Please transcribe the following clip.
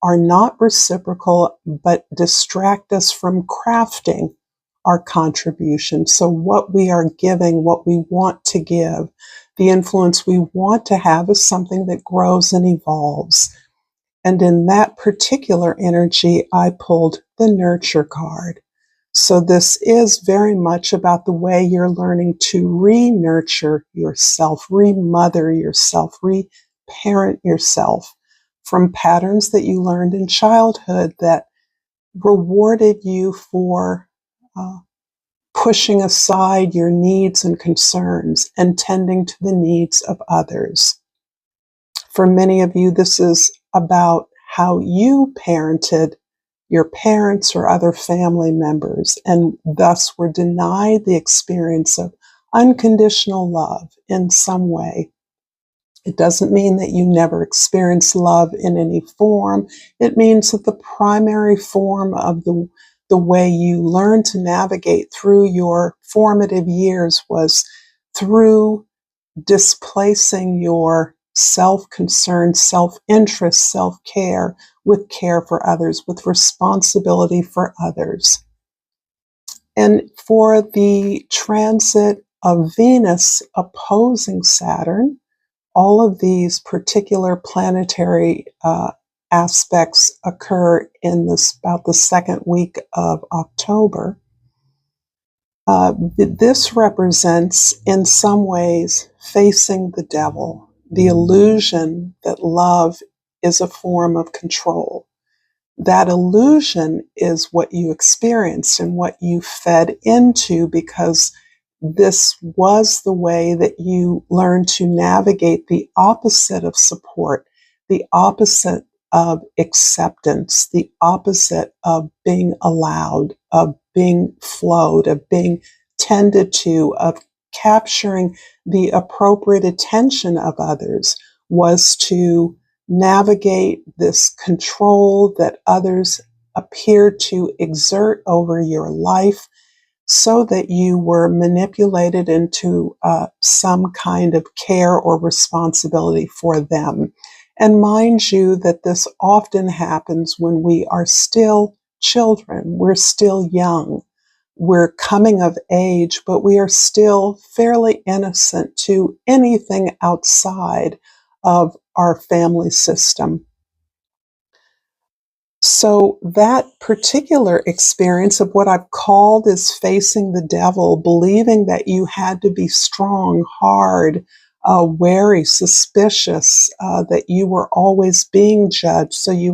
are not reciprocal, but distract us from crafting our contribution. So what we are giving, what we want to give, the influence we want to have is something that grows and evolves. And in that particular energy, I pulled the nurture card. So this is very much about the way you're learning to re-nurture yourself, re-mother yourself, re-parent yourself from patterns that you learned in childhood that rewarded you for pushing aside your needs and concerns and tending to the needs of others. For many of you, this is about how you parented your parents or other family members and thus were denied the experience of unconditional love in some way. It doesn't mean that you never experienced love in any form. It means that the primary form of the way you learned to navigate through your formative years was through displacing your self-concern, self-interest, self-care with care for others, with responsibility for others. And for the transit of Venus opposing Saturn, all of these particular planetary aspects occur in about the second week of October. This represents, in some ways, facing the devil, the illusion that love is a form of control. That illusion is what you experienced and what you fed into because this was the way that you learned to navigate the opposite of support, the opposite of acceptance, the opposite of being allowed, of being flowed, of being tended to, of capturing the appropriate attention of others, was to navigate this control that others appeared to exert over your life so that you were manipulated into some kind of care or responsibility for them. And mind you that this often happens when we are still children, we're still young, we're coming of age, but we are still fairly innocent to anything outside of our family system. So that particular experience of what I've called is facing the devil, believing that you had to be strong, hard, wary, suspicious, that you were always being judged, so you